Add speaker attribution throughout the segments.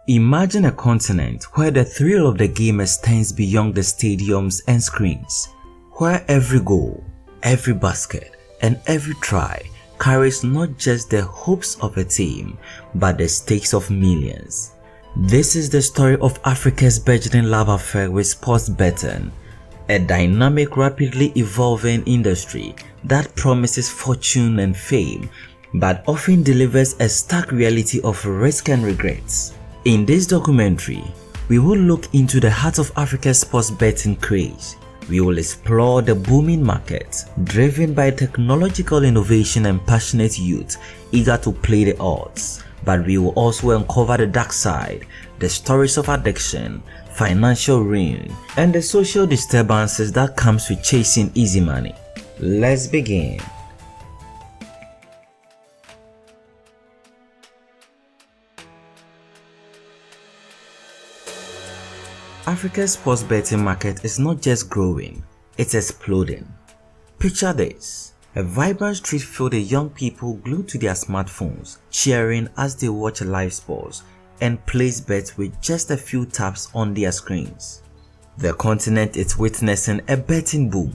Speaker 1: Imagine a continent where the thrill of the game extends beyond the stadiums and screens, where every goal, every basket, and every try carries not just the hopes of a team, but the stakes of millions. This is the story of Africa's burgeoning love affair with sports betting, a dynamic, rapidly evolving industry that promises fortune and fame, but often delivers a stark reality of risk and regrets. In this documentary, we will look into the heart of Africa's sports betting craze. We will explore the booming market, driven by technological innovation and passionate youth eager to play the odds. But we will also uncover the dark side, the stories of addiction, financial ruin, and the social disturbances that comes with chasing easy money. Let's begin. Africa's sports betting market is not just growing, it's exploding. Picture this: a vibrant street filled with young people glued to their smartphones, cheering as they watch live sports and place bets with just a few taps on their screens. The continent is witnessing a betting boom,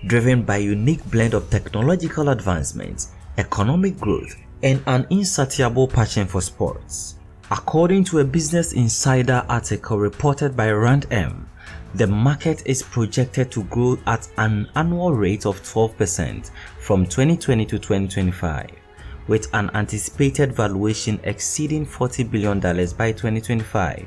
Speaker 1: driven by a unique blend of technological advancements, economic growth, and an insatiable passion for sports. According to a Business Insider article reported by Rand M, the market is projected to grow at an annual rate of 12% from 2020 to 2025, with an anticipated valuation exceeding $40 billion by 2025.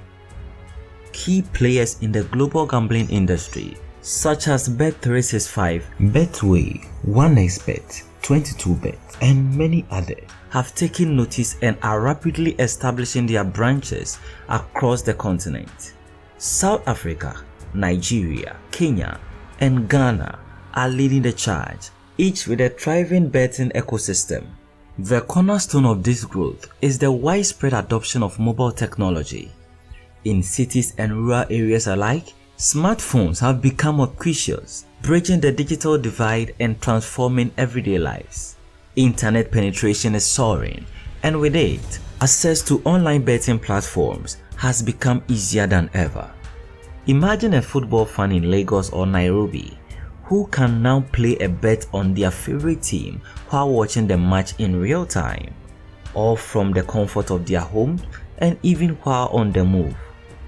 Speaker 1: Key players in the global gambling industry, such as Bet365, Betway, 1xBet, 22Bet, and many others, have taken notice and are rapidly establishing their branches across the continent. South Africa, Nigeria, Kenya, and Ghana are leading the charge, each with a thriving betting ecosystem. The cornerstone of this growth is the widespread adoption of mobile technology. In cities and rural areas alike, smartphones have become ubiquitous, bridging the digital divide and transforming everyday lives. Internet penetration is soaring, and with it, access to online betting platforms has become easier than ever. Imagine a football fan in Lagos or Nairobi who can now play a bet on their favorite team while watching the match in real time, all from the comfort of their home and even while on the move.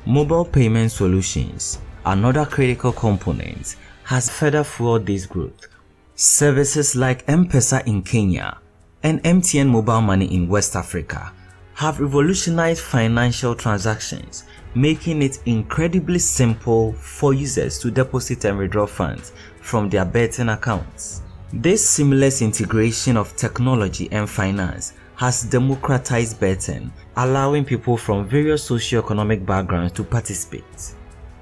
Speaker 1: Mobile payment solutions, another critical component, has further fueled this growth. Services like M-Pesa in Kenya and MTN Mobile Money in West Africa have revolutionized financial transactions, making it incredibly simple for users to deposit and withdraw funds from their betting accounts. This seamless integration of technology and finance has democratized betting, allowing people from various socio-economic backgrounds to participate.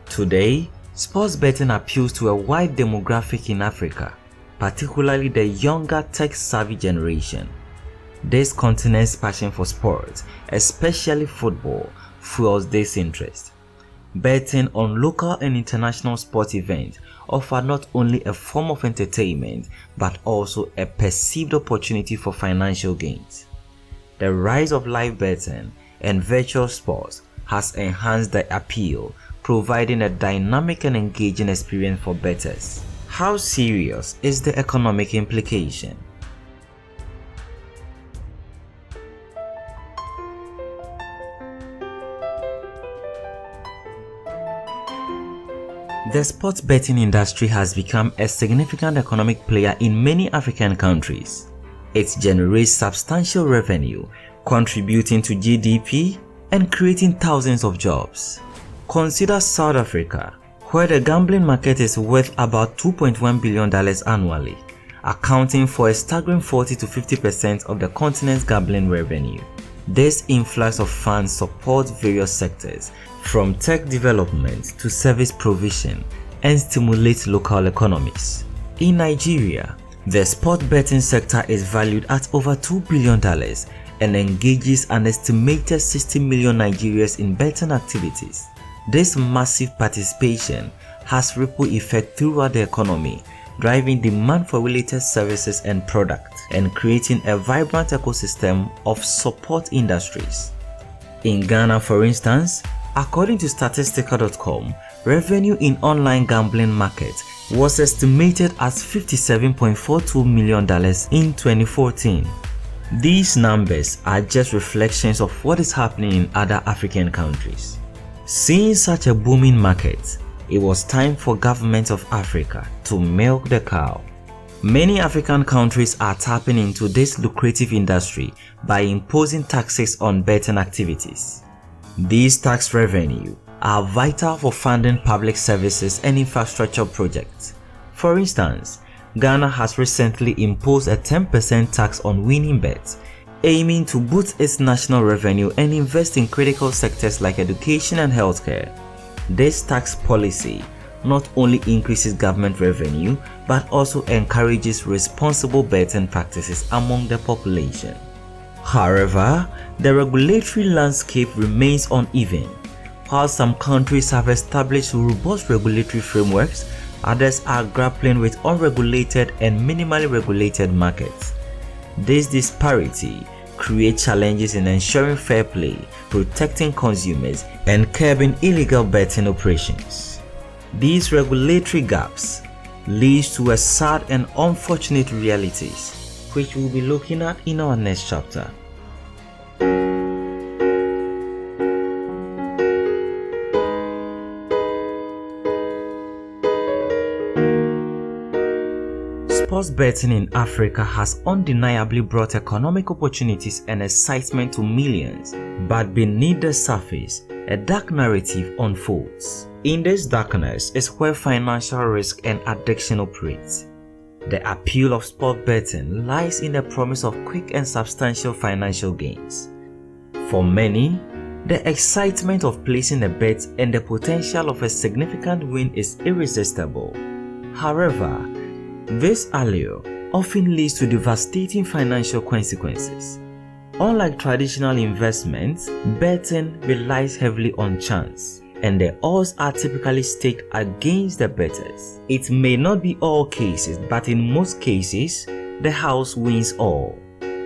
Speaker 1: Today, sports betting appeals to a wide demographic in Africa, particularly the younger tech-savvy generation. This continent's passion for sports, especially football, fuels this interest. Betting on local and international sports events offer not only a form of entertainment but also a perceived opportunity for financial gains. The rise of live betting and virtual sports has enhanced the appeal, providing a dynamic and engaging experience for bettors. How serious is the economic implication? The sports betting industry has become a significant economic player in many African countries. It generates substantial revenue, contributing to GDP and creating thousands of jobs. Consider South Africa, where the gambling market is worth about $2.1 billion annually, accounting for a staggering 40 to 50% of the continent's gambling revenue. This influx of funds supports various sectors, from tech development to service provision, and stimulates local economies. In Nigeria, the sport betting sector is valued at over $2 billion and engages an estimated 60 million Nigerians in betting activities. This massive participation has ripple effect throughout the economy, driving demand for related services and products and creating a vibrant ecosystem of support industries. In Ghana, for instance, according to Statistica.com, revenue in online gambling market was estimated as $57.42 million in 2014. These numbers are just reflections of what is happening in other African countries. Seeing such a booming market, it was time for governments of Africa to milk the cow. Many African countries are tapping into this lucrative industry by imposing taxes on betting activities. These tax revenue are vital for funding public services and infrastructure projects. For instance, Ghana has recently imposed a 10% tax on winning bets, aiming to boost its national revenue and invest in critical sectors like education and healthcare. This tax policy not only increases government revenue but also encourages responsible betting practices among the population. However, the regulatory landscape remains uneven. While some countries have established robust regulatory frameworks, others are grappling with unregulated and minimally regulated markets. This disparity creates challenges in ensuring fair play, protecting consumers, and curbing illegal betting operations. These regulatory gaps lead to a sad and unfortunate realities, which we'll be looking at in our next chapter. Sports betting in Africa has undeniably brought economic opportunities and excitement to millions, but beneath the surface, a dark narrative unfolds. In this darkness is where financial risk and addiction operates. The appeal of sport betting lies in the promise of quick and substantial financial gains. For many, the excitement of placing a bet and the potential of a significant win is irresistible. However, this allure often leads to devastating financial consequences. Unlike traditional investments, betting relies heavily on chance, and the odds are typically staked against the bettors. It may not be all cases, but in most cases, the house wins all.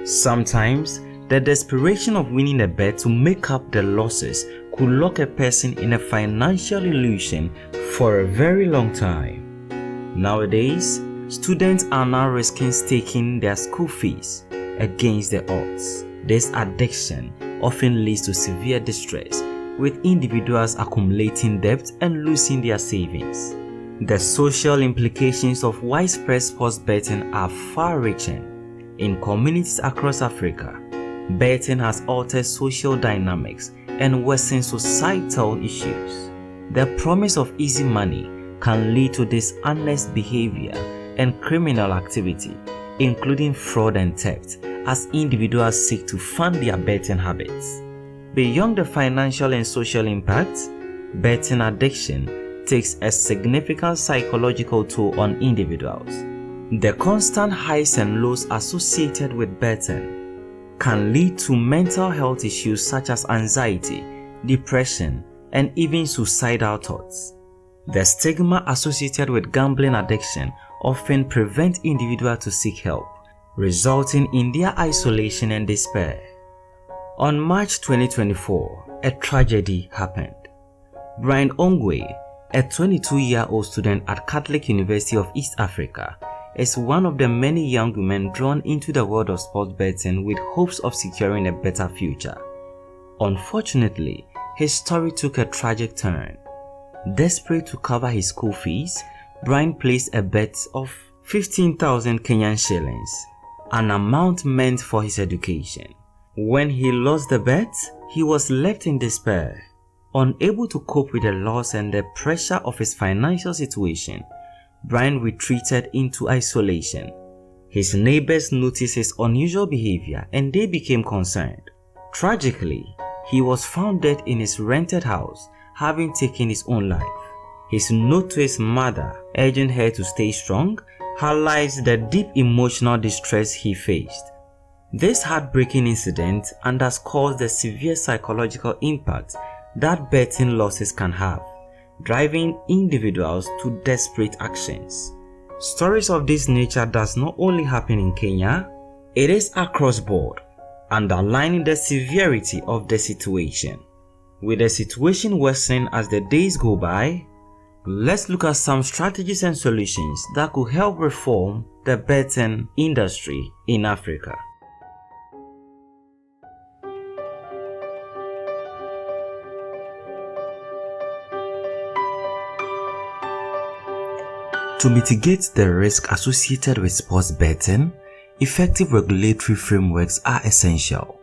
Speaker 1: Sometimes, the desperation of winning a bet to make up the losses could lock a person in a financial illusion for a very long time. Nowadays, students are now risking staking their school fees against the odds. This addiction often leads to severe distress, with individuals accumulating debt and losing their savings. The social implications of widespread sports betting are far-reaching. In communities across Africa, betting has altered social dynamics and worsened societal issues. The promise of easy money can lead to dishonest behavior and criminal activity, including fraud and theft, as individuals seek to fund their betting habits. Beyond the financial and social impact, betting addiction takes a significant psychological toll on individuals. The constant highs and lows associated with betting can lead to mental health issues such as anxiety, depression, and even suicidal thoughts. The stigma associated with gambling addiction often prevents individuals to seek help, resulting in their isolation and despair. On March 2024, a tragedy happened. Brian Ongwe, a 22-year-old student at Catholic University of East Africa, is one of the many young women drawn into the world of sports betting with hopes of securing a better future. Unfortunately, his story took a tragic turn. Desperate to cover his school fees, Brian placed a bet of 15,000 Kenyan shillings, an amount meant for his education. When he lost the bet, he was left in despair. Unable to cope with the loss and the pressure of his financial situation, Brian retreated into isolation. His neighbors noticed his unusual behavior and they became concerned. Tragically, he was found dead in his rented house, having taken his own life. His note to his mother, urging her to stay strong, highlights the deep emotional distress he faced. This heartbreaking incident underscores the severe psychological impact that betting losses can have, driving individuals to desperate actions. Stories of this nature does not only happen in Kenya, it is across board. underlining the severity of the situation. With the situation worsening as the days go by, let's look at some strategies and solutions that could help reform the betting industry in Africa. To mitigate the risk associated with sports betting, effective regulatory frameworks are essential.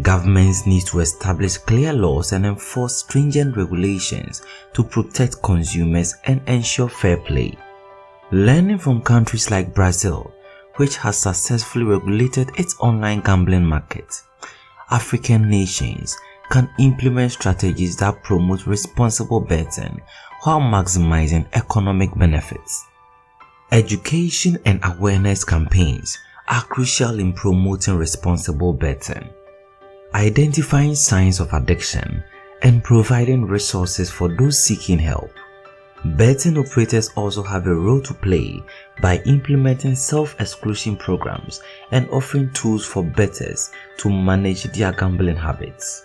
Speaker 1: Governments need to establish clear laws and enforce stringent regulations to protect consumers and ensure fair play. Learning from countries like Brazil, which has successfully regulated its online gambling market, African nations can implement strategies that promote responsible betting while maximizing economic benefits. Education and awareness campaigns are crucial in promoting responsible betting. Identifying signs of addiction and providing resources for those seeking help. Betting operators also have a role to play by implementing self-exclusion programs and offering tools for bettors to manage their gambling habits.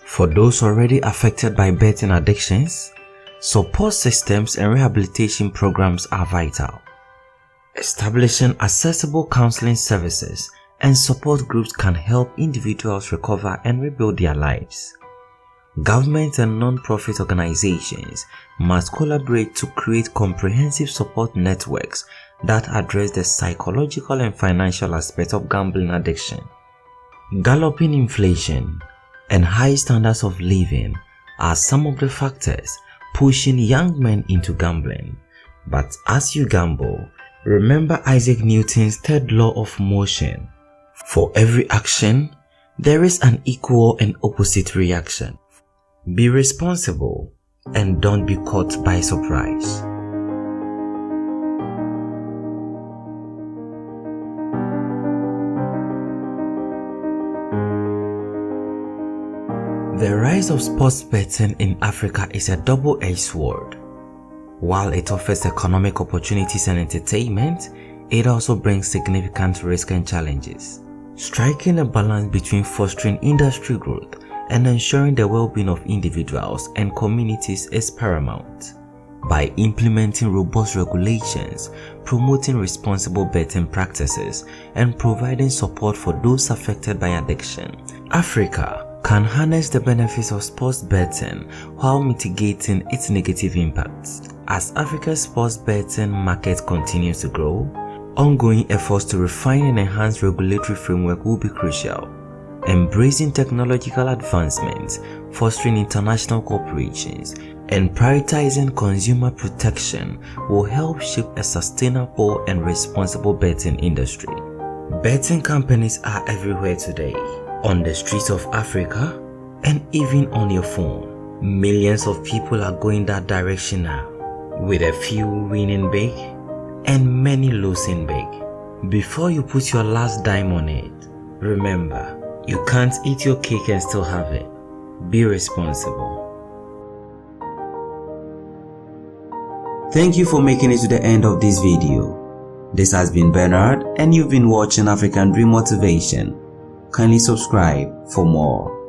Speaker 1: For those already affected by betting addictions, support systems and rehabilitation programs are vital. Establishing accessible counseling services and support groups can help individuals recover and rebuild their lives. Government and non-profit organizations must collaborate to create comprehensive support networks that address the psychological and financial aspects of gambling addiction. Galloping inflation and high standards of living are some of the factors pushing young men into gambling. But as you gamble, remember Isaac Newton's third law of motion. For every action, there is an equal and opposite reaction. Be responsible and don't be caught by surprise. The rise of sports betting in Africa is a double-edged sword. While it offers economic opportunities and entertainment, it also brings significant risks and challenges. Striking a balance between fostering industry growth and ensuring the well-being of individuals and communities is paramount. By implementing robust regulations, promoting responsible betting practices, and providing support for those affected by addiction, Africa can harness the benefits of sports betting while mitigating its negative impacts. As Africa's sports betting market continues to grow, ongoing efforts to refine and enhance regulatory framework will be crucial. Embracing technological advancements, fostering international cooperations, and prioritizing consumer protection will help shape a sustainable and responsible betting industry. Betting companies are everywhere today, on the streets of Africa and even on your phone. Millions of people are going that direction now, with a few winning big and many losing big. Before you put your last dime on it, remember, you can't eat your cake and still have it. Be responsible. Thank you for making it to the end of this video. This has been Bernard and you've been watching African Dream Motivation. Kindly subscribe for more.